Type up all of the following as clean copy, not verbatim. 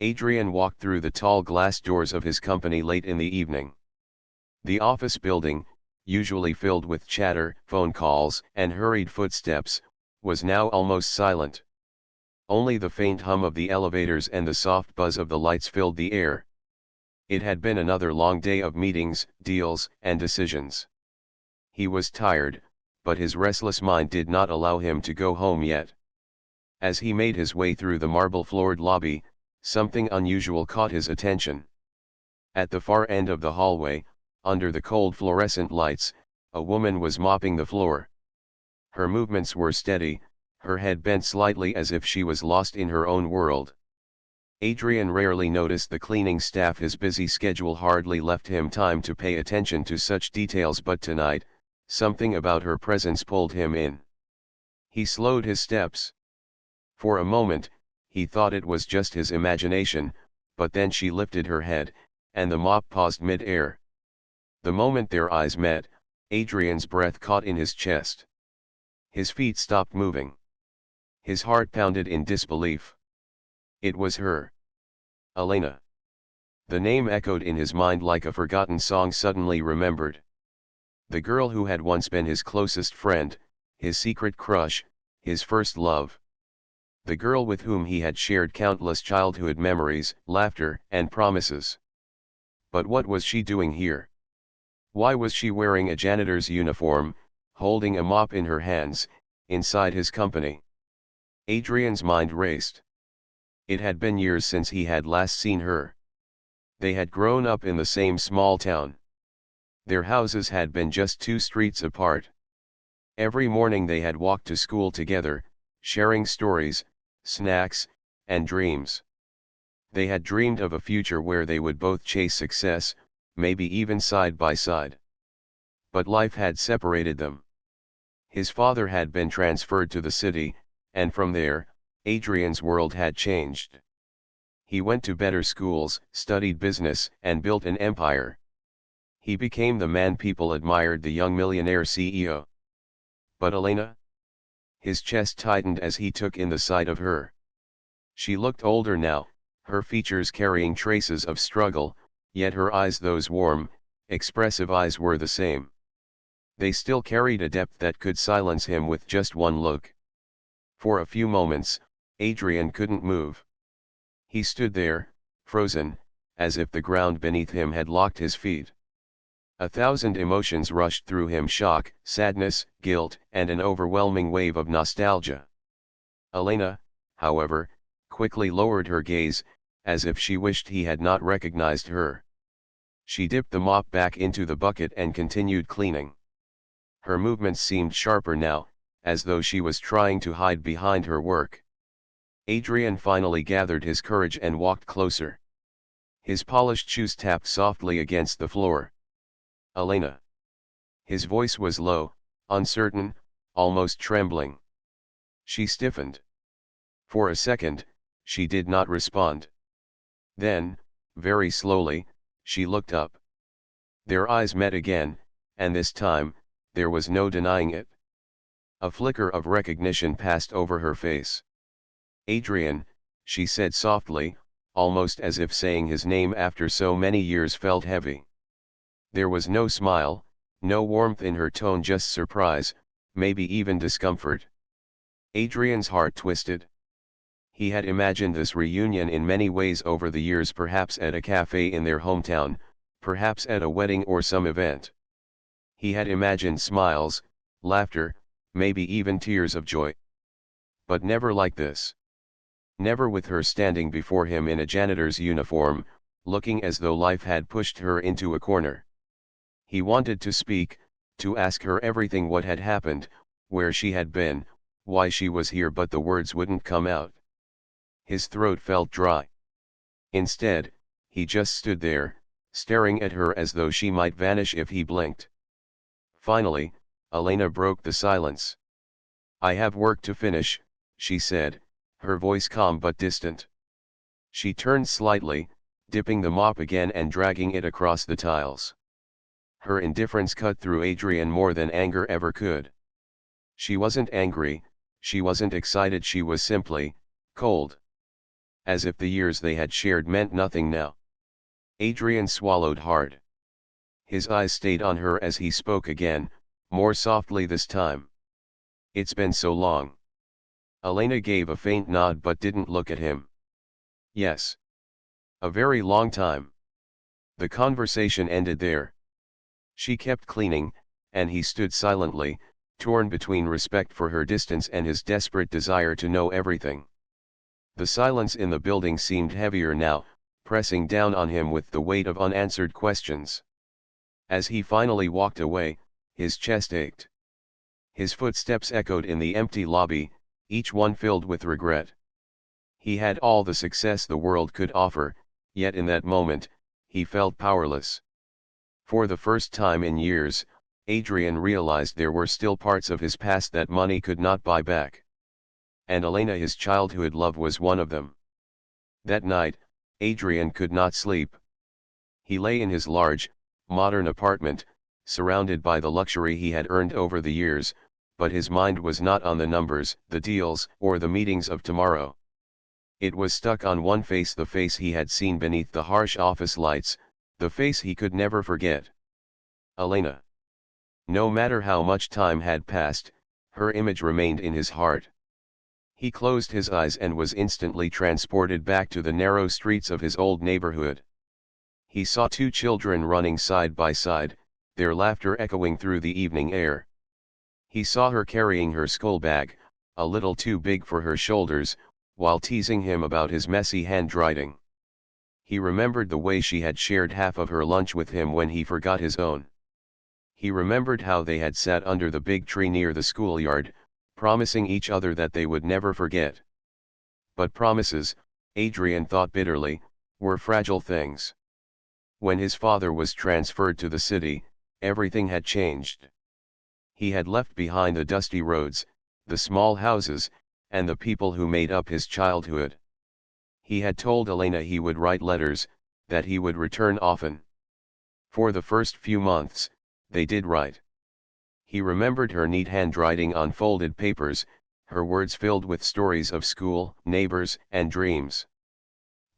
Adrian walked through the tall glass doors of his company late in the evening. The office building, usually filled with chatter, phone calls, and hurried footsteps, was now almost silent. Only the faint hum of the elevators and the soft buzz of the lights filled the air. It had been another long day of meetings, deals, and decisions. He was tired, but his restless mind did not allow him to go home yet. As he made his way through the marble-floored lobby, something unusual caught his attention. At the far end of the hallway, under the cold fluorescent lights, a woman was mopping the floor. Her movements were steady, her head bent slightly as if she was lost in her own world. Adrian rarely noticed the cleaning staff. His busy schedule hardly left him time to pay attention to such details, but tonight, something about her presence pulled him in. He slowed his steps. For a moment, he thought it was just his imagination, but then she lifted her head, and the mop paused mid-air. The moment their eyes met, Adrian's breath caught in his chest. His feet stopped moving. His heart pounded in disbelief. It was her. Elena. The name echoed in his mind like a forgotten song suddenly remembered. The girl who had once been his closest friend, his secret crush, his first love. The girl with whom he had shared countless childhood memories, laughter, and promises. But what was she doing here? Why was she wearing a janitor's uniform, holding a mop in her hands, inside his company? Adrian's mind raced. It had been years since he had last seen her. They had grown up in the same small town. Their houses had been just 2 streets apart. Every morning they had walked to school together, sharing stories, snacks, and dreams. They had dreamed of a future where they would both chase success, maybe even side by side. But life had separated them. His father had been transferred to the city, and from there, Adrian's world had changed. He went to better schools, studied business, and built an empire. He became the man people admired, the young millionaire CEO. But Elena? His chest tightened as he took in the sight of her. She looked older now, her features carrying traces of struggle, yet her eyes, those warm, expressive eyes, were the same. They still carried a depth that could silence him with just one look. For a few moments, Adrian couldn't move. He stood there, frozen, as if the ground beneath him had locked his feet. 1,000 emotions rushed through him: shock, sadness, guilt, and an overwhelming wave of nostalgia. Elena, however, quickly lowered her gaze, as if she wished he had not recognized her. She dipped the mop back into the bucket and continued cleaning. Her movements seemed sharper now, as though she was trying to hide behind her work. Adrian finally gathered his courage and walked closer. His polished shoes tapped softly against the floor. Elena. His voice was low, uncertain, almost trembling. She stiffened. For a second, she did not respond. Then, very slowly, she looked up. Their eyes met again, and this time, there was no denying it. A flicker of recognition passed over her face. Adrian, she said softly, almost as if saying his name after so many years felt heavy. There was no smile, no warmth in her tone, just surprise, maybe even discomfort. Adrian's heart twisted. He had imagined this reunion in many ways over the years, perhaps at a cafe in their hometown, perhaps at a wedding or some event. He had imagined smiles, laughter, maybe even tears of joy. But never like this. Never with her standing before him in a janitor's uniform, looking as though life had pushed her into a corner. He wanted to speak, to ask her everything: what had happened, where she had been, why she was here, but the words wouldn't come out. His throat felt dry. Instead, he just stood there, staring at her as though she might vanish if he blinked. Finally, Elena broke the silence. "I have work to finish," she said, her voice calm but distant. She turned slightly, dipping the mop again and dragging it across the tiles. Her indifference cut through Adrian more than anger ever could. She wasn't angry, she wasn't excited, she was simply cold. as if the years they had shared meant nothing now. Adrian swallowed hard. His eyes stayed on her as he spoke again, more softly this time. "It's been so long." Elena gave a faint nod but didn't look at him. "Yes. A very long time." The conversation ended there. She kept cleaning, and he stood silently, torn between respect for her distance and his desperate desire to know everything. The silence in the building seemed heavier now, pressing down on him with the weight of unanswered questions. As he finally walked away, his chest ached. His footsteps echoed in the empty lobby, each one filled with regret. He had all the success the world could offer, yet in that moment, he felt powerless. For the first time in years, Adrian realized there were still parts of his past that money could not buy back. And Elena, his childhood love, was one of them. That night, Adrian could not sleep. He lay in his large, modern apartment, surrounded by the luxury he had earned over the years, but his mind was not on the numbers, the deals, or the meetings of tomorrow. It was stuck on one face, the face he had seen beneath the harsh office lights, the face he could never forget. Elena. No matter how much time had passed, her image remained in his heart. He closed his eyes and was instantly transported back to the narrow streets of his old neighborhood. He saw two children running side by side, their laughter echoing through the evening air. He saw her carrying her school bag, a little too big for her shoulders, while teasing him about his messy handwriting. He remembered the way she had shared half of her lunch with him when he forgot his own. He remembered how they had sat under the big tree near the schoolyard, promising each other that they would never forget. But promises, Adrian thought bitterly, were fragile things. When his father was transferred to the city, everything had changed. He had left behind the dusty roads, the small houses, and the people who made up his childhood. He had told Elena he would write letters, that he would return often. For the first few months, they did write. He remembered her neat handwriting on folded papers, her words filled with stories of school, neighbors, and dreams.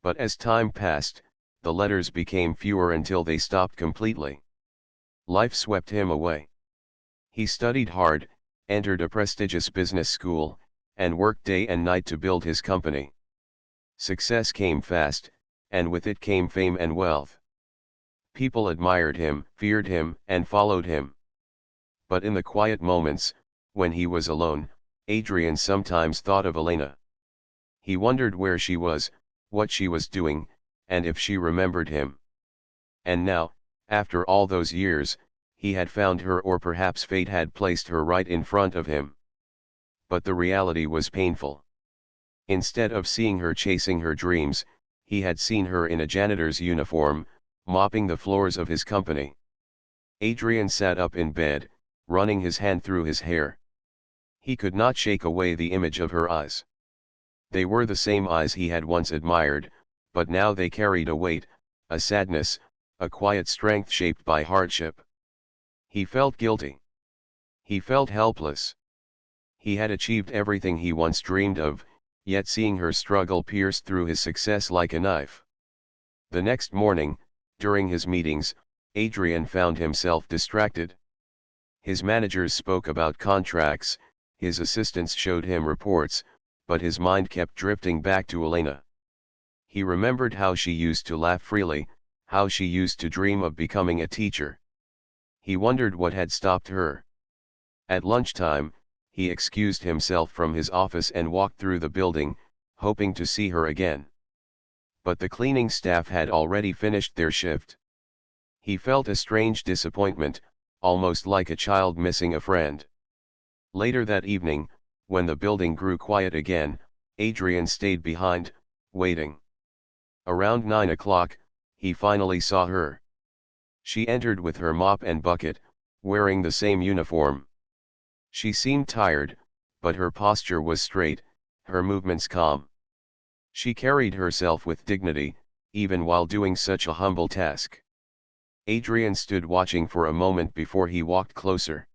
But as time passed, the letters became fewer until they stopped completely. Life swept him away. He studied hard, entered a prestigious business school, and worked day and night to build his company. Success came fast, and with it came fame and wealth. People admired him, feared him, and followed him. But in the quiet moments, when he was alone, Adrian sometimes thought of Elena. He wondered where she was, what she was doing, and if she remembered him. And now, after all those years, he had found her, or perhaps fate had placed her right in front of him. But the reality was painful. Instead of seeing her chasing her dreams, he had seen her in a janitor's uniform, mopping the floors of his company. Adrian sat up in bed, running his hand through his hair. He could not shake away the image of her eyes. They were the same eyes he had once admired, but now they carried a weight, a sadness, a quiet strength shaped by hardship. He felt guilty. He felt helpless. He had achieved everything he once dreamed of, yet seeing her struggle pierced through his success like a knife. The next morning, during his meetings, Adrian found himself distracted. His managers spoke about contracts, his assistants showed him reports, but his mind kept drifting back to Elena. He remembered how she used to laugh freely, how she used to dream of becoming a teacher. He wondered what had stopped her. At lunchtime, he excused himself from his office and walked through the building, hoping to see her again. But the cleaning staff had already finished their shift. He felt a strange disappointment, almost like a child missing a friend. Later that evening, when the building grew quiet again, Adrian stayed behind, waiting. Around 9 o'clock, he finally saw her. She entered with her mop and bucket, wearing the same uniform. She seemed tired, but her posture was straight, her movements calm. She carried herself with dignity, even while doing such a humble task. Adrian stood watching for a moment before he walked closer.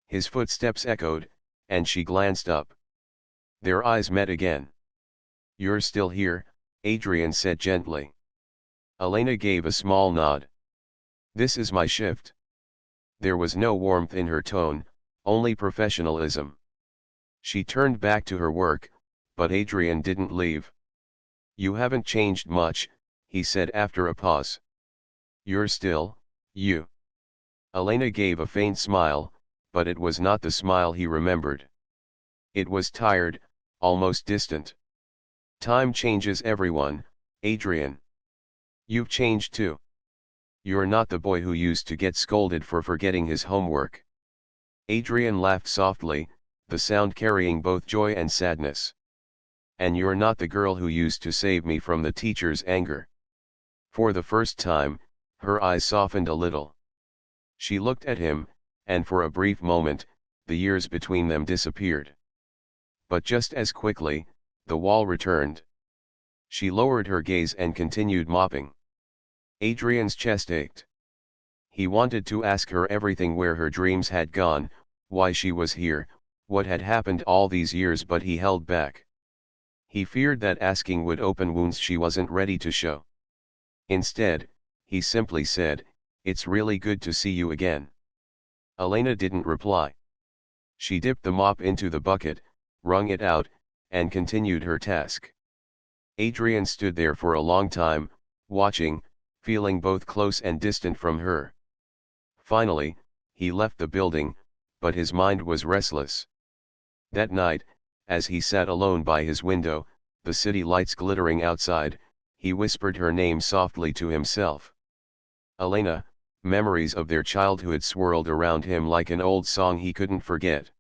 His footsteps echoed, and she glanced up. Their eyes met again. You're still here, Adrian said gently. Elena gave a small nod. This is my shift. There was no warmth in her tone, only professionalism. She turned back to her work, but Adrian didn't leave. You haven't changed much, he said after a pause. You're still, you. Elena gave a faint smile, but it was not the smile he remembered. It was tired, almost distant. Time changes everyone, Adrian. You've changed too. You're not the boy who used to get scolded for forgetting his homework. Adrian laughed softly, the sound carrying both joy and sadness. And you're not the girl who used to save me from the teacher's anger. For the first time, her eyes softened a little. She looked at him, and for a brief moment, the years between them disappeared. But just as quickly, the wall returned. She lowered her gaze and continued mopping. Adrian's chest ached. He wanted to ask her everything, where her dreams had gone, why she was here, what had happened all these years, but he held back. He feared that asking would open wounds she wasn't ready to show. Instead, he simply said, "It's really good to see you again." Elena didn't reply. She dipped the mop into the bucket, wrung it out, and continued her task. Adrian stood there for a long time, watching, feeling both close and distant from her. Finally, he left the building, but his mind was restless. That night, as he sat alone by his window, the city lights glittering outside, he whispered her name softly to himself. Elena. Memories of their childhood swirled around him like an old song he couldn't forget.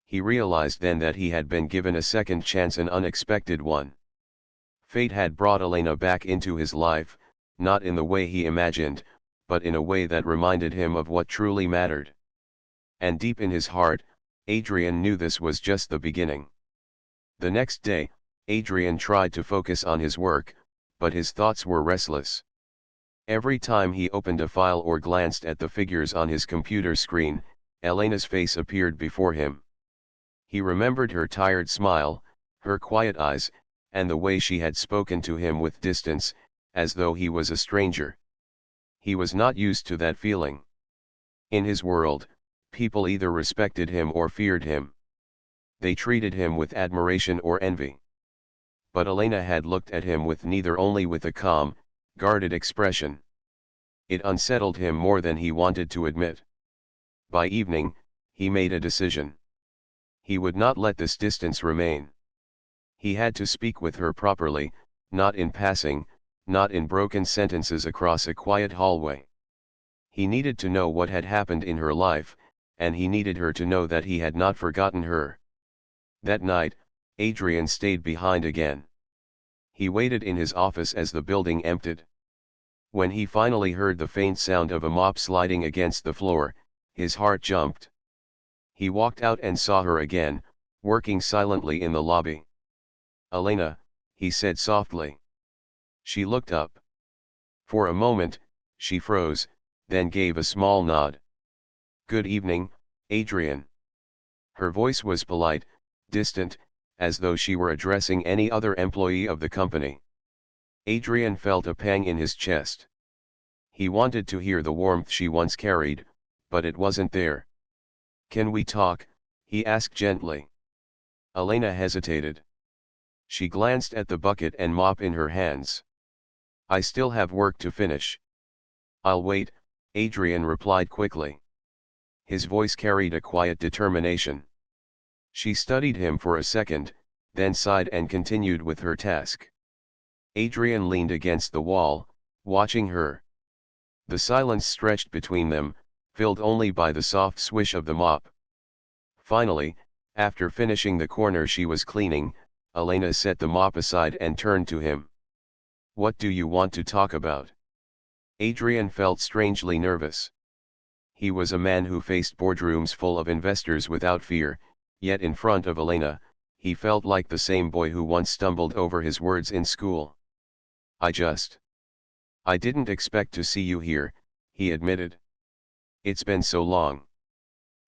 He realized then that he had been given a second chance, an unexpected one. Fate had brought Elena back into his life, not in the way he imagined, but in a way that reminded him of what truly mattered. And deep in his heart, Adrian knew this was just the beginning. The next day, Adrian tried to focus on his work, but his thoughts were restless. Every time he opened a file or glanced at the figures on his computer screen, Elena's face appeared before him. He remembered her tired smile, her quiet eyes, and the way she had spoken to him with distance, as though he was a stranger. He was not used to that feeling. In his world, people either respected him or feared him. They treated him with admiration or envy. But Elena had looked at him with neither, only with a calm, guarded expression. It unsettled him more than he wanted to admit. By evening, he made a decision. He would not let this distance remain. He had to speak with her properly, not in passing, not in broken sentences across a quiet hallway. He needed to know what had happened in her life, and he needed her to know that he had not forgotten her. That night, Adrian stayed behind again. He waited in his office as the building emptied. When he finally heard the faint sound of a mop sliding against the floor, his heart jumped. He walked out and saw her again, working silently in the lobby. "Elena," he said softly. She looked up. For a moment, she froze, then gave a small nod. "Good evening, Adrian." Her voice was polite, distant, as though she were addressing any other employee of the company. Adrian felt a pang in his chest. He wanted to hear the warmth she once carried, but it wasn't there. "Can we talk?" he asked gently. Elena hesitated. She glanced at the bucket and mop in her hands. "I still have work to finish." "I'll wait," Adrian replied quickly. His voice carried a quiet determination. She studied him for a second, then sighed and continued with her task. Adrian leaned against the wall, watching her. The silence stretched between them, filled only by the soft swish of the mop. Finally, after finishing the corner she was cleaning, Elena set the mop aside and turned to him. "What do you want to talk about?" Adrian felt strangely nervous. He was a man who faced boardrooms full of investors without fear, yet in front of Elena, he felt like the same boy who once stumbled over his words in school. I didn't expect to see you here," he admitted. "It's been so long.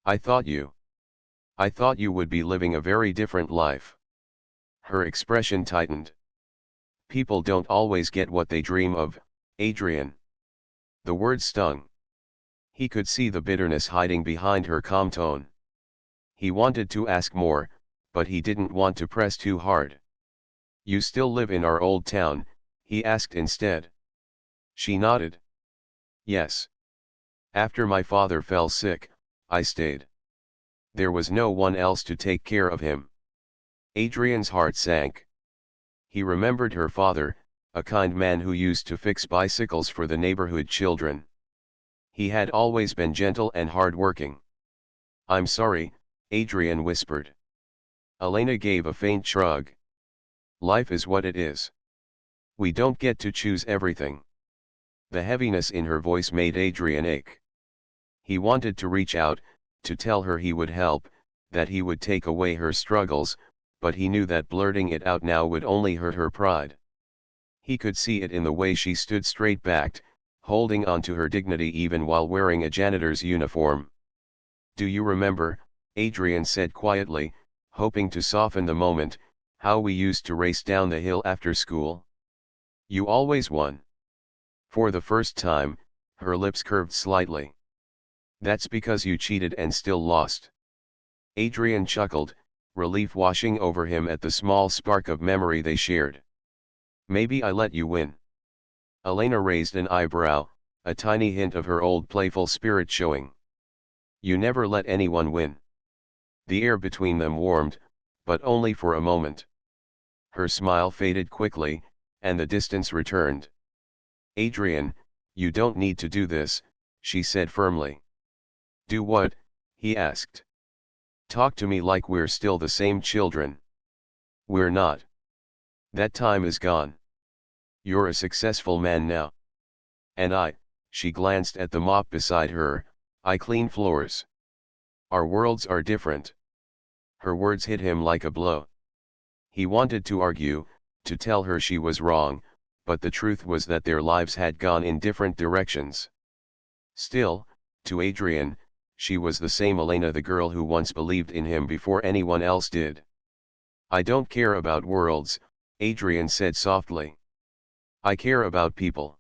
I thought you would be living a very different life." Her expression tightened. People don't always get what they dream of, Adrian. The words stung. He could see the bitterness hiding behind her calm tone. He wanted to ask more, but he didn't want to press too hard. You still live in our old town, he asked instead. She nodded. Yes. After my father fell sick, I stayed. There was no one else to take care of him. Adrian's heart sank. He remembered her father, a kind man who used to fix bicycles for the neighborhood children. He had always been gentle and hard-working. I'm sorry, Adrian whispered. Elena gave a faint shrug. Life is what it is. We don't get to choose everything. The heaviness in her voice made Adrian ache. He wanted to reach out, to tell her he would help, that he would take away her struggles, but he knew that blurting it out now would only hurt her pride. He could see it in the way she stood straight-backed, holding on to her dignity even while wearing a janitor's uniform. Do you remember, Adrian said quietly, hoping to soften the moment, how we used to race down the hill after school? You always won. For the first time, her lips curved slightly. That's because you cheated and still lost. Adrian chuckled, relief washing over him at the small spark of memory they shared. Maybe I let you win. Elena raised an eyebrow, a tiny hint of her old playful spirit showing. You never let anyone win. The air between them warmed, but only for a moment. Her smile faded quickly, and the distance returned. Adrian, you don't need to do this, she said firmly. Do what? He asked. Talk to me like we're still the same children. We're not. That time is gone. You're a successful man now. And she glanced at the mop beside her, I clean floors. Our worlds are different. Her words hit him like a blow. He wanted to argue, to tell her she was wrong, but the truth was that their lives had gone in different directions. Still, to Adrian, she was the same Elena, the girl who once believed in him before anyone else did. I don't care about worlds, Adrian said softly. I care about people.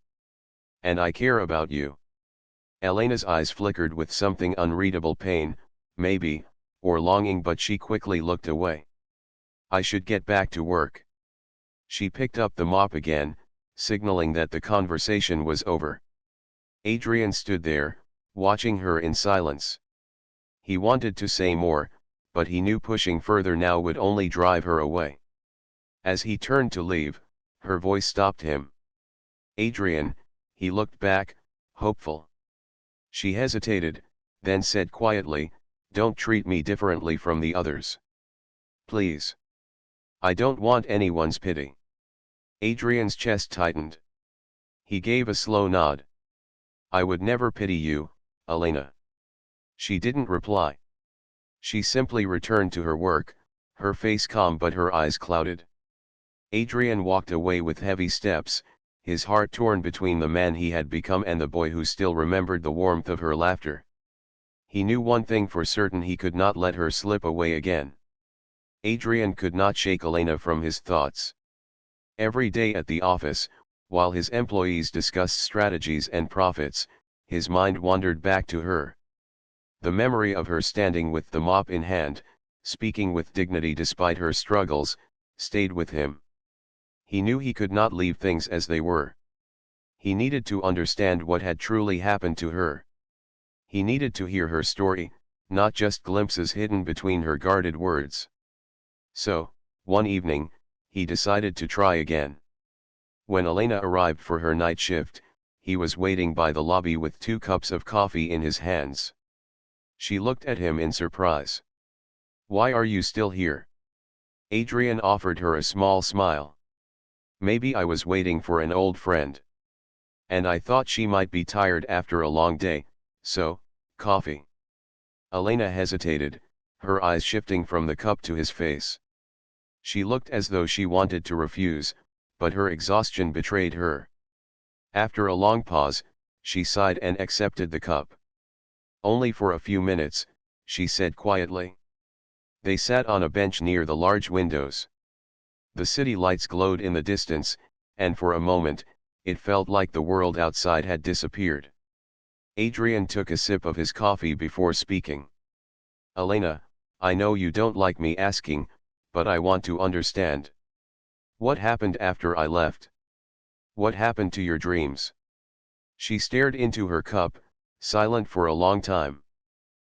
And I care about you. Elena's eyes flickered with something unreadable, pain, maybe, or longing, but she quickly looked away. I should get back to work. She picked up the mop again, signaling that the conversation was over. Adrian stood there, watching her in silence. He wanted to say more, but he knew pushing further now would only drive her away. As he turned to leave, her voice stopped him. Adrian, he looked back, hopeful. She hesitated, then said quietly, don't treat me differently from the others. Please. I don't want anyone's pity. Adrian's chest tightened. He gave a slow nod. I would never pity you, Elena. She didn't reply. She simply returned to her work, her face calm but her eyes clouded. Adrian walked away with heavy steps, his heart torn between the man he had become and the boy who still remembered the warmth of her laughter. He knew one thing for certain: he could not let her slip away again. Adrian could not shake Elena from his thoughts. Every day at the office, while his employees discussed strategies and profits, his mind wandered back to her. The memory of her standing with the mop in hand, speaking with dignity despite her struggles, stayed with him. He knew he could not leave things as they were. He needed to understand what had truly happened to her. He needed to hear her story, not just glimpses hidden between her guarded words. So, one evening, he decided to try again. When Elena arrived for her night shift, he was waiting by the lobby with 2 cups of coffee in his hands. She looked at him in surprise. Why are you still here? Adrian offered her a small smile. Maybe I was waiting for an old friend. And I thought she might be tired after a long day, so, coffee. Elena hesitated, her eyes shifting from the cup to his face. She looked as though she wanted to refuse, but her exhaustion betrayed her. After a long pause, she sighed and accepted the cup. Only for a few minutes, she said quietly. They sat on a bench near the large windows. The city lights glowed in the distance, and for a moment, it felt like the world outside had disappeared. Adrian took a sip of his coffee before speaking. Elena, I know you don't like me asking, but I want to understand. What happened after I left? What happened to your dreams? She stared into her cup, silent for a long time.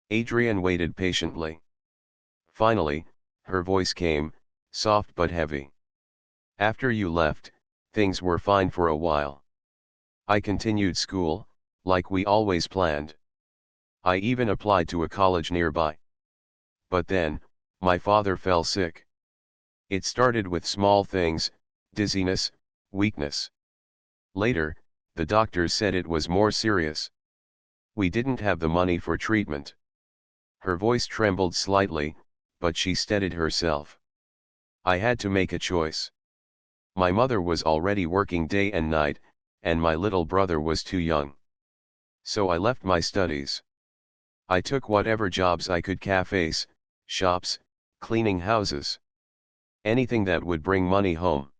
Adrian waited patiently. Finally, her voice came, soft but heavy. After you left, things were fine for a while. I continued school, like we always planned. I even applied to a college nearby. But then, my father fell sick. It started with small things, dizziness, weakness. Later, the doctors said it was more serious. We didn't have the money for treatment. Her voice trembled slightly, but she steadied herself. I had to make a choice. My mother was already working day and night, and my little brother was too young. So I left my studies. I took whatever jobs I could: cafes, shops, cleaning houses. Anything that would bring money home.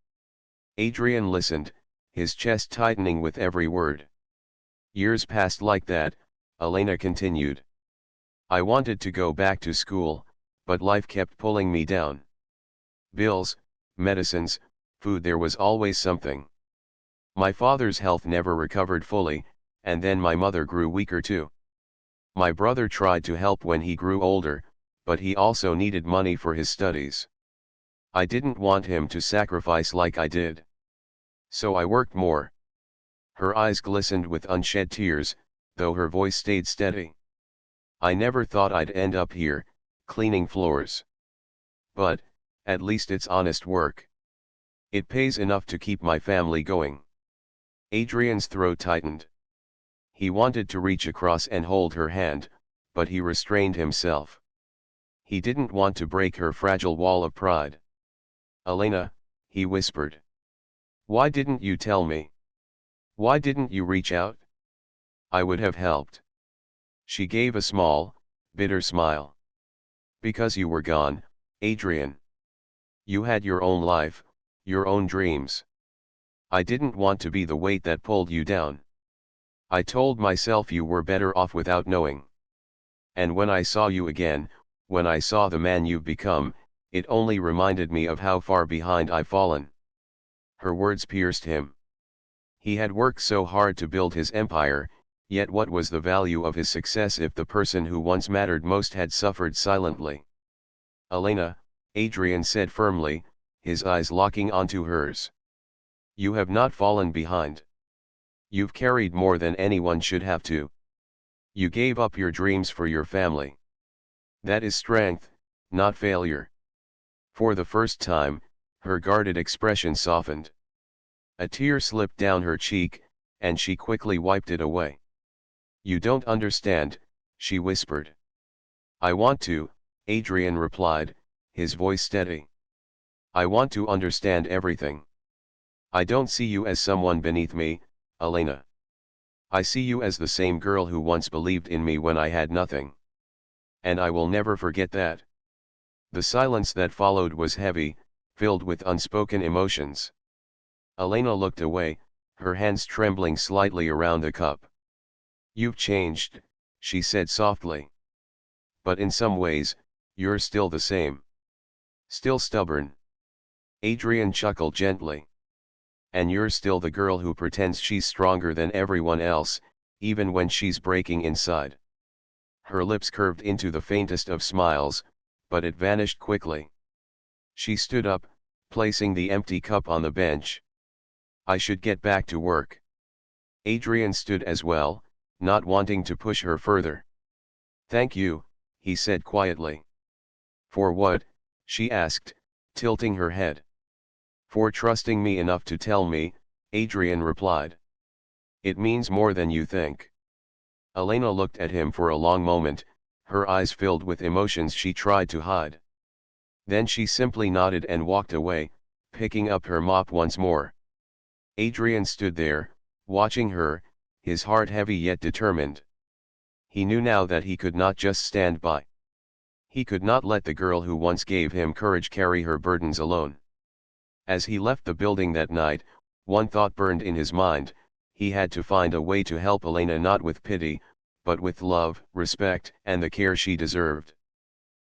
Adrian listened, his chest tightening with every word. Years passed like that, Elena continued. I wanted to go back to school, but life kept pulling me down. Bills, medicines, food, there was always something. My father's health never recovered fully, and then my mother grew weaker too. My brother tried to help when he grew older, but he also needed money for his studies. I didn't want him to sacrifice like I did. So I worked more. Her eyes glistened with unshed tears, though her voice stayed steady. I never thought I'd end up here, cleaning floors. But, at least it's honest work. It pays enough to keep my family going. Adrian's throat tightened. He wanted to reach across and hold her hand, but he restrained himself. He didn't want to break her fragile wall of pride. Elena, he whispered. Why didn't you tell me? Why didn't you reach out? I would have helped. She gave a small, bitter smile. Because you were gone, Adrian. You had your own life, your own dreams. I didn't want to be the weight that pulled you down. I told myself you were better off without knowing. And when I saw you again, when I saw the man you've become, it only reminded me of how far behind I've fallen. Her words pierced him. He had worked so hard to build his empire, yet what was the value of his success if the person who once mattered most had suffered silently? Elena, Adrian said firmly, his eyes locking onto hers. You have not fallen behind. You've carried more than anyone should have to. You gave up your dreams for your family. That is strength, not failure. For the first time, her guarded expression softened. A tear slipped down her cheek, and she quickly wiped it away. You don't understand, she whispered. I want to, Adrian replied, his voice steady. I want to understand everything. I don't see you as someone beneath me, Elena. I see you as the same girl who once believed in me when I had nothing. And I will never forget that. The silence that followed was heavy, filled with unspoken emotions. Elena looked away, her hands trembling slightly around the cup. You've changed, she said softly. But in some ways, you're still the same. Still stubborn. Adrian chuckled gently. And you're still the girl who pretends she's stronger than everyone else, even when she's breaking inside. Her lips curved into the faintest of smiles, but it vanished quickly. She stood up, placing the empty cup on the bench. I should get back to work. Adrian stood as well, not wanting to push her further. Thank you, he said quietly. For what? She asked, tilting her head. For trusting me enough to tell me, Adrian replied. It means more than you think. Elena looked at him for a long moment, her eyes filled with emotions she tried to hide. Then she simply nodded and walked away, picking up her mop once more. Adrian stood there, watching her, his heart heavy yet determined. He knew now that he could not just stand by. He could not let the girl who once gave him courage carry her burdens alone. As he left the building that night, one thought burned in his mind: he had to find a way to help Elena, not with pity, but with love, respect, and the care she deserved.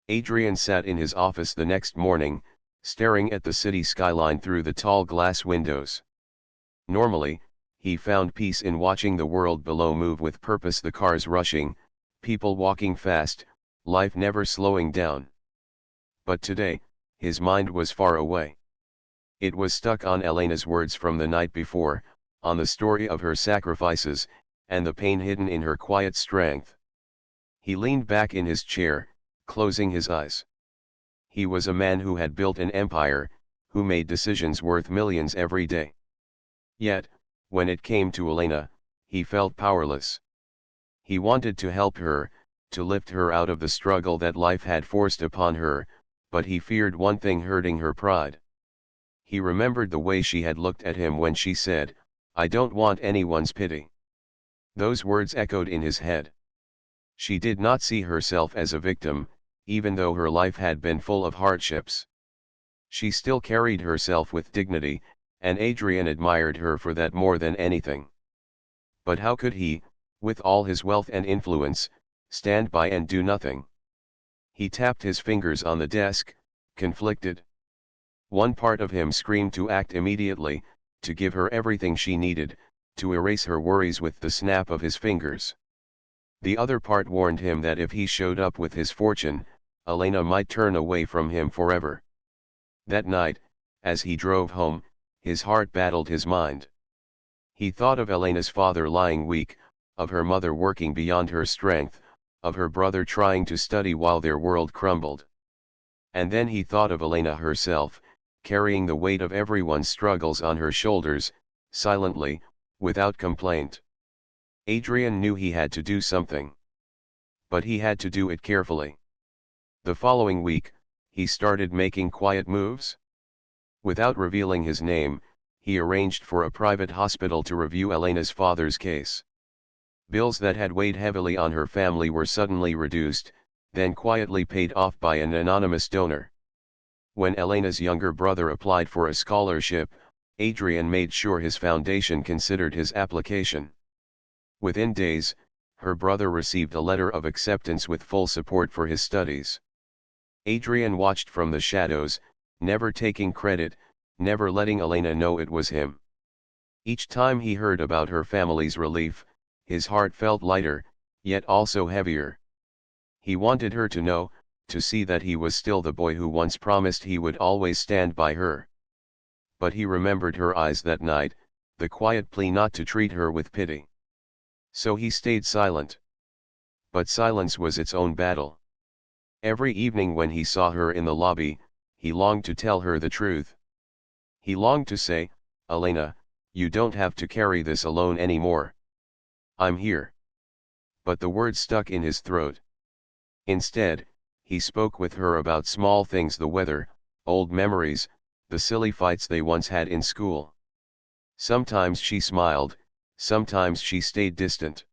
Adrian sat in his office the next morning, staring at the city skyline through the tall glass windows. Normally, he found peace in watching the world below move with purpose, the cars rushing, people walking fast, life never slowing down. But today, his mind was far away. It was stuck on Elena's words from the night before, on the story of her sacrifices, and the pain hidden in her quiet strength. He leaned back in his chair, closing his eyes. He was a man who had built an empire, who made decisions worth millions every day. Yet, when it came to Elena, he felt powerless. He wanted to help her, to lift her out of the struggle that life had forced upon her, but he feared one thing: hurting her pride. He remembered the way she had looked at him when she said, "I don't want anyone's pity." Those words echoed in his head. She did not see herself as a victim, even though her life had been full of hardships. She still carried herself with dignity, and Adrian admired her for that more than anything. But how could he, with all his wealth and influence, stand by and do nothing? He tapped his fingers on the desk, conflicted. One part of him screamed to act immediately, to give her everything she needed, to erase her worries with the snap of his fingers. The other part warned him that if he showed up with his fortune, Elena might turn away from him forever. That night, as he drove home, his heart battled his mind. He thought of Elena's father lying weak, of her mother working beyond her strength, of her brother trying to study while their world crumbled. And then he thought of Elena herself, carrying the weight of everyone's struggles on her shoulders, silently, without complaint. Adrian knew he had to do something. But he had to do it carefully. The following week, he started making quiet moves. Without revealing his name, he arranged for a private hospital to review Elena's father's case. Bills that had weighed heavily on her family were suddenly reduced, then quietly paid off by an anonymous donor. When Elena's younger brother applied for a scholarship, Adrian made sure his foundation considered his application. Within days, her brother received a letter of acceptance with full support for his studies. Adrian watched from the shadows, never taking credit, never letting Elena know it was him. Each time he heard about her family's relief, his heart felt lighter, yet also heavier. He wanted her to know, to see that he was still the boy who once promised he would always stand by her. But he remembered her eyes that night, the quiet plea not to treat her with pity. So he stayed silent. But silence was its own battle. Every evening when he saw her in the lobby, he longed to tell her the truth. He longed to say, "Elena, you don't have to carry this alone anymore. I'm here." But the words stuck in his throat. Instead, he spoke with her about small things: the weather, old memories, the silly fights they once had in school. Sometimes she smiled, sometimes she stayed distant.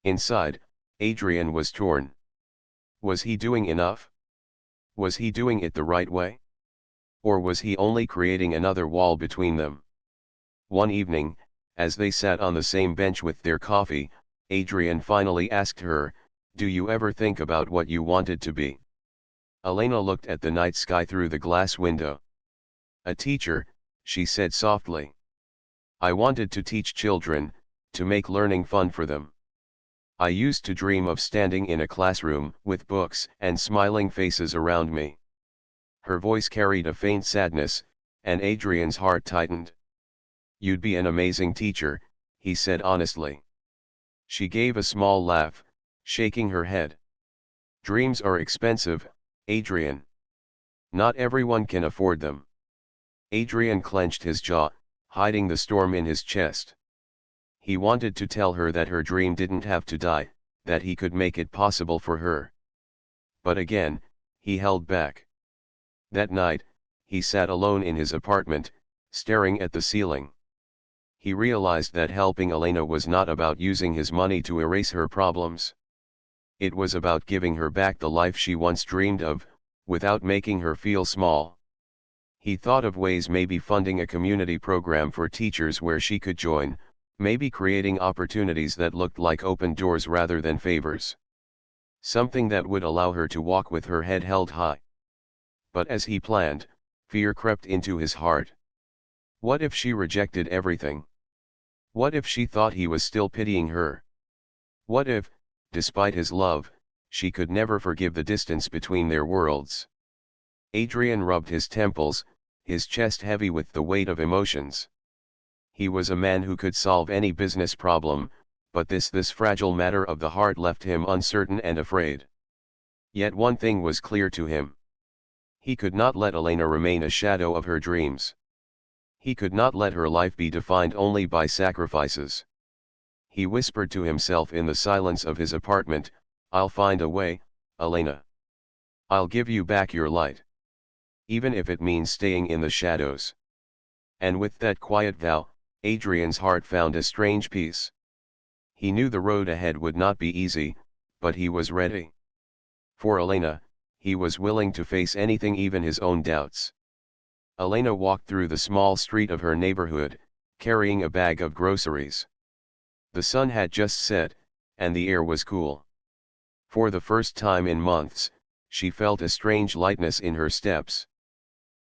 Inside, Adrian was torn. Was he doing enough? Was he doing it the right way? Or was he only creating another wall between them? One evening, as they sat on the same bench with their coffee, Adrian finally asked her, "Do you ever think about what you wanted to be?" Elena looked at the night sky through the glass window. "A teacher," she said softly. "I wanted to teach children, to make learning fun for them. I used to dream of standing in a classroom with books and smiling faces around me." Her voice carried a faint sadness, and Adrian's heart tightened. "You'd be an amazing teacher," he said honestly. She gave a small laugh, shaking her head. "Dreams are expensive, Adrian. Not everyone can afford them." Adrian clenched his jaw, hiding the storm in his chest. He wanted to tell her that her dream didn't have to die, that he could make it possible for her. But again, he held back. That night, he sat alone in his apartment, staring at the ceiling. He realized that helping Elena was not about using his money to erase her problems. It was about giving her back the life she once dreamed of, without making her feel small. He thought of ways, maybe funding a community program for teachers where she could join, maybe creating opportunities that looked like open doors rather than favors. Something that would allow her to walk with her head held high. But as he planned, fear crept into his heart. What if she rejected everything? What if she thought he was still pitying her? What if, despite his love, she could never forgive the distance between their worlds? Adrian rubbed his temples, his chest heavy with the weight of emotions. He was a man who could solve any business problem, but this fragile matter of the heart left him uncertain and afraid. Yet one thing was clear to him. He could not let Elena remain a shadow of her dreams. He could not let her life be defined only by sacrifices. He whispered to himself in the silence of his apartment, "I'll find a way, Elena. I'll give you back your light. Even if it means staying in the shadows." And with that quiet vow, Adrian's heart found a strange peace. He knew the road ahead would not be easy, but he was ready. For Elena, he was willing to face anything, even his own doubts. Elena walked through the small street of her neighborhood, carrying a bag of groceries. The sun had just set, and the air was cool. For the first time in months, she felt a strange lightness in her steps.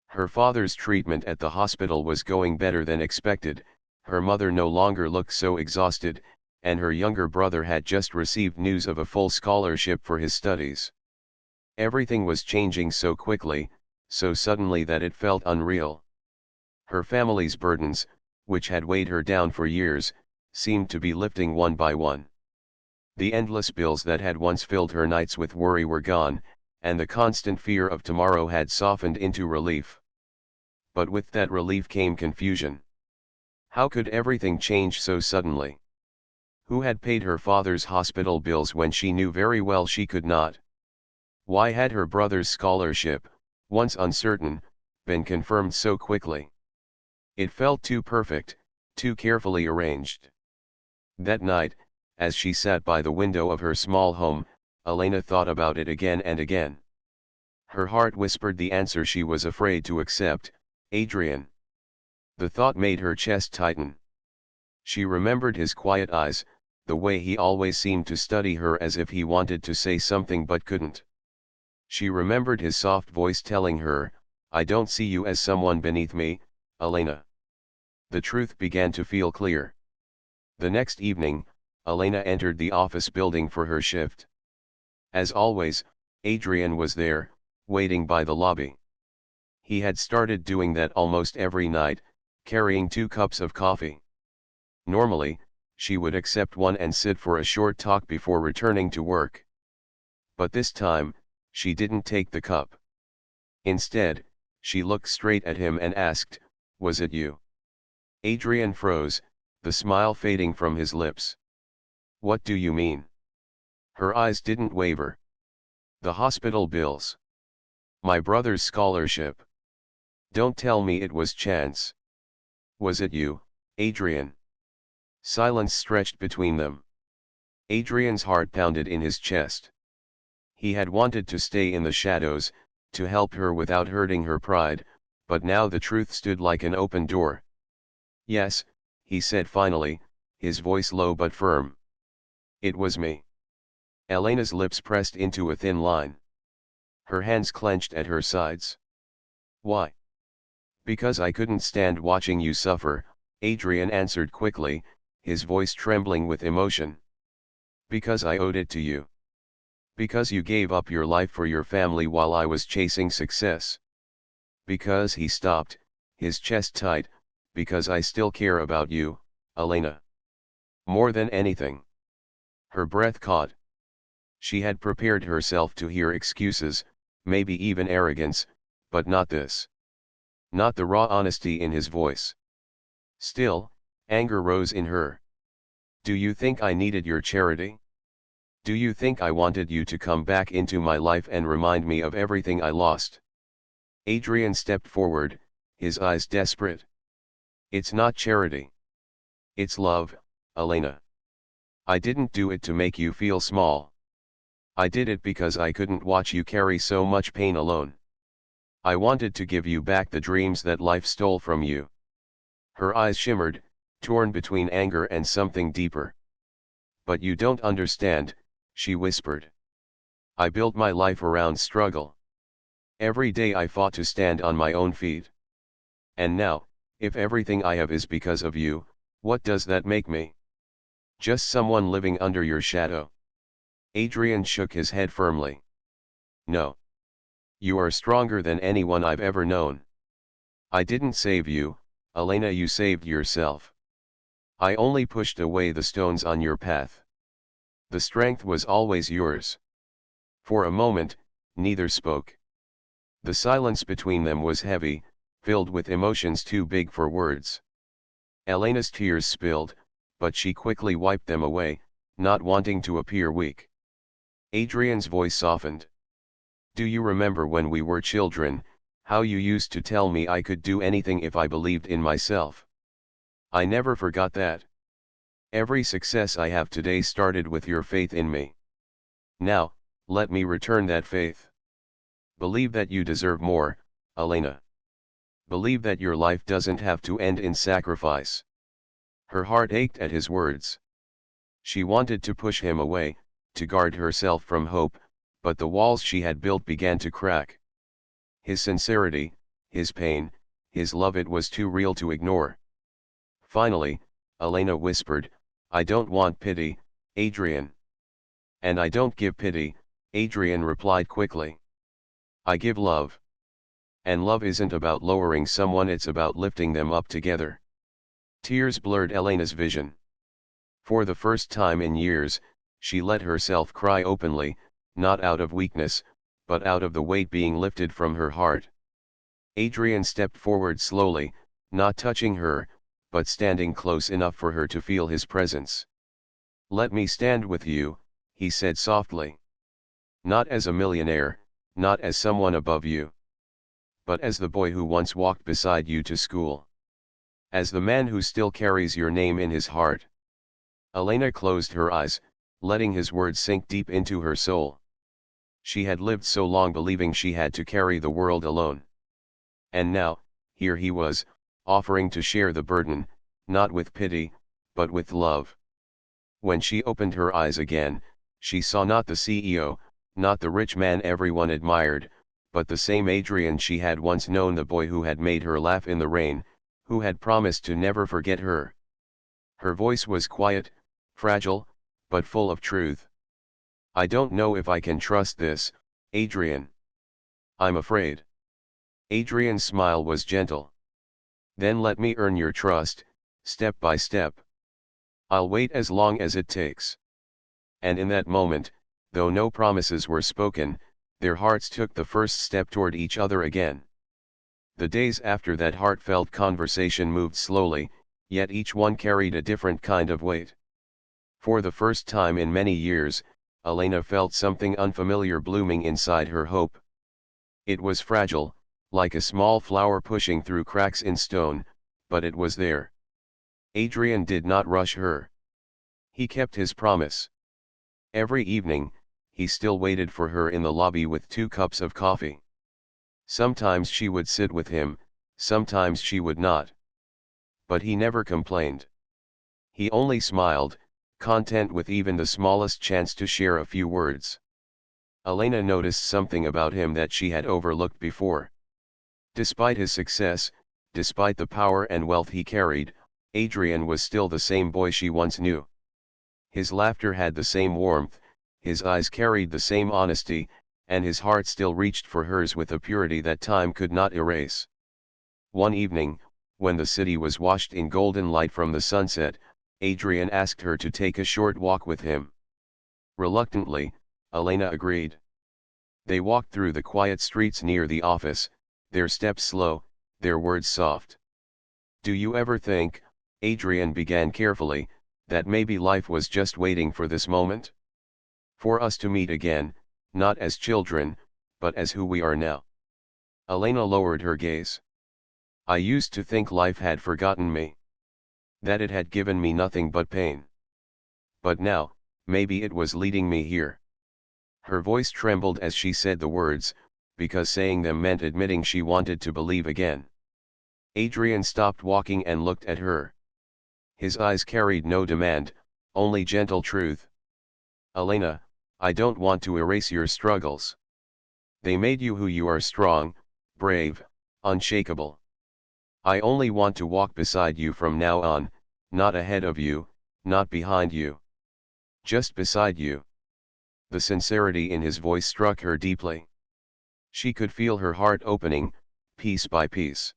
Her father's treatment at the hospital was going better than expected, her mother no longer looked so exhausted, and her younger brother had just received news of a full scholarship for his studies. Everything was changing so quickly, so suddenly that it felt unreal. Her family's burdens, which had weighed her down for years, seemed to be lifting one by one. The endless bills that had once filled her nights with worry were gone, and the constant fear of tomorrow had softened into relief. But with that relief came confusion. How could everything change so suddenly? Who had paid her father's hospital bills when she knew very well she could not? Why had her brother's scholarship, once uncertain, been confirmed so quickly? It felt too perfect, too carefully arranged. That night, as she sat by the window of her small home, Elena thought about it again and again. Her heart whispered the answer she was afraid to accept: Adrian. The thought made her chest tighten. She remembered his quiet eyes, the way he always seemed to study her as if he wanted to say something but couldn't. She remembered his soft voice telling her, "I don't see you as someone beneath me, Elena." The truth began to feel clear. The next evening, Elena entered the office building for her shift. As always, Adrian was there, waiting by the lobby. He had started doing that almost every night, carrying 2 cups of coffee. Normally, she would accept one and sit for a short talk before returning to work. But this time, she didn't take the cup. Instead, she looked straight at him and asked, "Was it you?" Adrian froze, the smile fading from his lips. "What do you mean?" Her eyes didn't waver. "The hospital bills. My brother's scholarship. Don't tell me it was chance. Was it you, Adrian?" Silence stretched between them. Adrian's heart pounded in his chest. He had wanted to stay in the shadows, to help her without hurting her pride, but now the truth stood like an open door. "Yes," he said finally, his voice low but firm. "It was me." Elena's lips pressed into a thin line. Her hands clenched at her sides. "Why?" "Because I couldn't stand watching you suffer," Adrian answered quickly, his voice trembling with emotion. "Because I owed it to you. Because you gave up your life for your family while I was chasing success. Because," he stopped, his chest tight, "because I still care about you, Elena. More than anything." Her breath caught. She had prepared herself to hear excuses, maybe even arrogance, but not this. Not the raw honesty in his voice. Still, anger rose in her. "Do you think I needed your charity? Do you think I wanted you to come back into my life and remind me of everything I lost?" Adrian stepped forward, his eyes desperate. "It's not charity. It's love, Elena. I didn't do it to make you feel small. I did it because I couldn't watch you carry so much pain alone. I wanted to give you back the dreams that life stole from you. Her eyes shimmered, torn between anger and something deeper. But you don't understand, she whispered. I built my life around struggle. Every day I fought to stand on my own feet. And now, if everything I have is because of you, what does that make me? Just someone living under your shadow. Adrian shook his head firmly. No. You are stronger than anyone I've ever known. I didn't save you, Elena, you saved yourself. I only pushed away the stones on your path. The strength was always yours. For a moment, neither spoke. The silence between them was heavy, filled with emotions too big for words. Elena's tears spilled, but she quickly wiped them away, not wanting to appear weak. Adrian's voice softened. Do you remember when we were children, how you used to tell me I could do anything if I believed in myself? I never forgot that. Every success I have today started with your faith in me. Now, let me return that faith. Believe that you deserve more, Elena. Believe that your life doesn't have to end in sacrifice. Her heart ached at his words. She wanted to push him away, to guard herself from hope, but the walls she had built began to crack. His sincerity, his pain, his love, it was too real to ignore. Finally, Elena whispered, I don't want pity, Adrian. And I don't give pity, Adrian replied quickly. I give love. And love isn't about lowering someone, it's about lifting them up together. Tears blurred Elena's vision. For the first time in years, she let herself cry openly, not out of weakness, but out of the weight being lifted from her heart. Adrian stepped forward slowly, not touching her, but standing close enough for her to feel his presence. Let me stand with you, he said softly. Not as a millionaire, not as someone above you. But as the boy who once walked beside you to school. As the man who still carries your name in his heart. Elena closed her eyes, letting his words sink deep into her soul. She had lived so long believing she had to carry the world alone. And now, here he was, offering to share the burden, not with pity, but with love. When she opened her eyes again, she saw not the CEO, not the rich man everyone admired, but the same Adrian she had once known, the boy who had made her laugh in the rain, who had promised to never forget her. Her voice was quiet, fragile, but full of truth. I don't know if I can trust this, Adrian. I'm afraid. Adrian's smile was gentle. Then let me earn your trust, step by step. I'll wait as long as it takes. And in that moment, though no promises were spoken, their hearts took the first step toward each other again. The days after that heartfelt conversation moved slowly, yet each one carried a different kind of weight. For the first time in many years, Elena felt something unfamiliar blooming inside her. Hope. It was fragile, like a small flower pushing through cracks in stone, but it was there. Adrian did not rush her. He kept his promise. Every evening, he still waited for her in the lobby with 2 cups of coffee. Sometimes she would sit with him, sometimes she would not. But he never complained. He only smiled, content with even the smallest chance to share a few words. Elena noticed something about him that she had overlooked before. Despite his success, despite the power and wealth he carried, Adrian was still the same boy she once knew. His laughter had the same warmth, his eyes carried the same honesty, and his heart still reached for hers with a purity that time could not erase. One evening, when the city was washed in golden light from the sunset, Adrian asked her to take a short walk with him. Reluctantly, Elena agreed. They walked through the quiet streets near the office, their steps slow, their words soft. Do you ever think, Adrian began carefully, that maybe life was just waiting for this moment? For us to meet again, not as children, but as who we are now. Elena lowered her gaze. I used to think life had forgotten me. That it had given me nothing but pain. But now, maybe it was leading me here. Her voice trembled as she said the words, because saying them meant admitting she wanted to believe again. Adrian stopped walking and looked at her. His eyes carried no demand, only gentle truth. Elena, I don't want to erase your struggles. They made you who you are: strong, brave, unshakable. I only want to walk beside you from now on, not ahead of you, not behind you. Just beside you. The sincerity in his voice struck her deeply. She could feel her heart opening, piece by piece.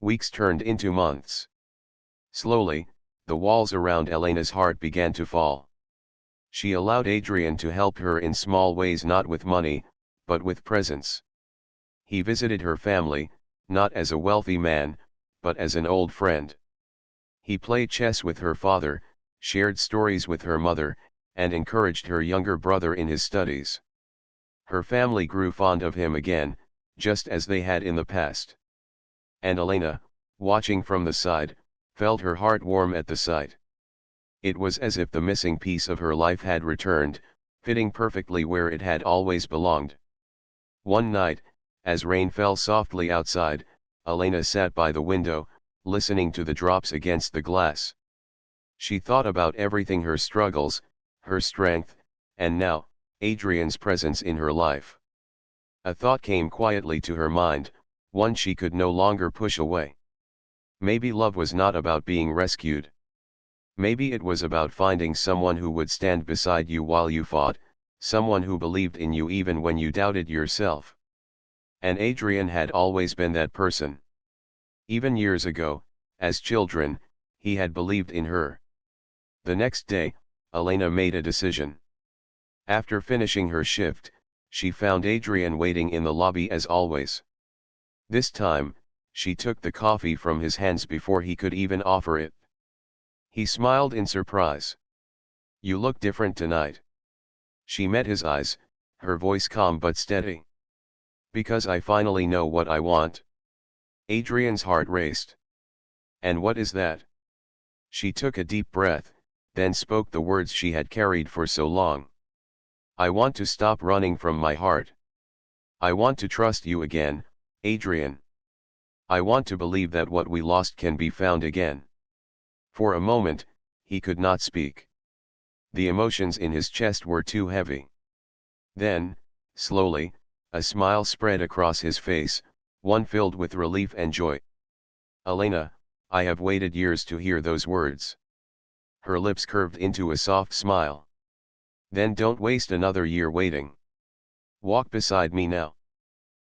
Weeks turned into months. Slowly, the walls around Elena's heart began to fall. She allowed Adrian to help her in small ways, not with money, but with presence. He visited her family, not as a wealthy man, but as an old friend. He played chess with her father, shared stories with her mother, and encouraged her younger brother in his studies. Her family grew fond of him again, just as they had in the past. And Elena, watching from the side, felt her heart warm at the sight. It was as if the missing piece of her life had returned, fitting perfectly where it had always belonged. One night, as rain fell softly outside, Elena sat by the window, listening to the drops against the glass. She thought about everything: her struggles, her strength, and now, Adrian's presence in her life. A thought came quietly to her mind, one she could no longer push away. Maybe love was not about being rescued. Maybe it was about finding someone who would stand beside you while you fought, someone who believed in you even when you doubted yourself. And Adrian had always been that person. Even years ago, as children, he had believed in her. The next day, Elena made a decision. After finishing her shift, she found Adrian waiting in the lobby as always. This time, she took the coffee from his hands before he could even offer it. He smiled in surprise. "You look different tonight." She met his eyes, her voice calm but steady. "Because I finally know what I want." Adrian's heart raced. "And what is that?" She took a deep breath, then spoke the words she had carried for so long. "I want to stop running from my heart. I want to trust you again, Adrian. I want to believe that what we lost can be found again." For a moment, he could not speak. The emotions in his chest were too heavy. Then, slowly, a smile spread across his face, one filled with relief and joy. "Elena, I have waited years to hear those words." Her lips curved into a soft smile. "Then don't waste another year waiting. Walk beside me now."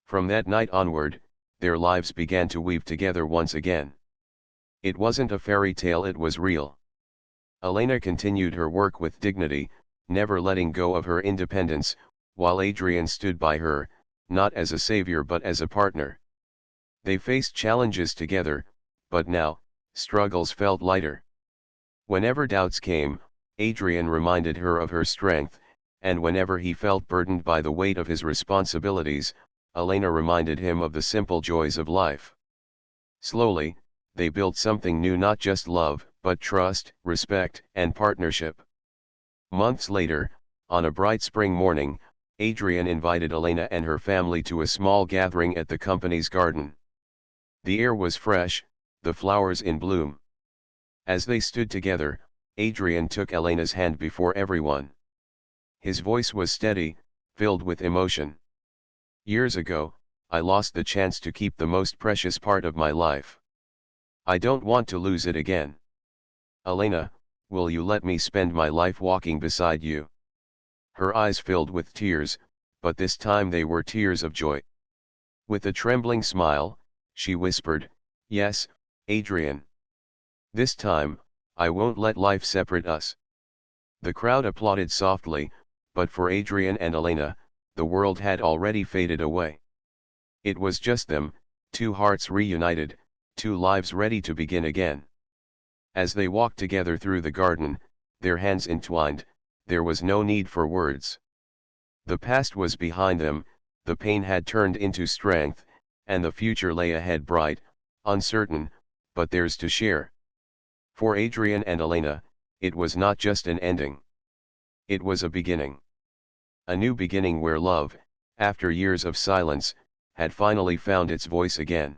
From that night onward, their lives began to weave together once again. It wasn't a fairy tale, it was real. Elena continued her work with dignity, never letting go of her independence, while Adrian stood by her, not as a savior but as a partner. They faced challenges together, but now, struggles felt lighter. Whenever doubts came, Adrian reminded her of her strength, and whenever he felt burdened by the weight of his responsibilities, Elena reminded him of the simple joys of life. Slowly, they built something new: not just love, but trust, respect, and partnership. Months later, on a bright spring morning, Adrian invited Elena and her family to a small gathering at the company's garden. The air was fresh, the flowers in bloom. As they stood together, Adrian took Elena's hand before everyone. His voice was steady, filled with emotion. "Years ago, I lost the chance to keep the most precious part of my life. I don't want to lose it again. Elena, will you let me spend my life walking beside you?" Her eyes filled with tears, but this time they were tears of joy. With a trembling smile, she whispered, "Yes, Adrian. This time, I won't let life separate us." The crowd applauded softly, but for Adrian and Elena, the world had already faded away. It was just them, two hearts reunited, two lives ready to begin again. As they walked together through the garden, their hands entwined, there was no need for words. The past was behind them, the pain had turned into strength, and the future lay ahead, bright, uncertain, but theirs to share. For Adrian and Elena, it was not just an ending. It was a beginning. A new beginning where love, after years of silence, had finally found its voice again.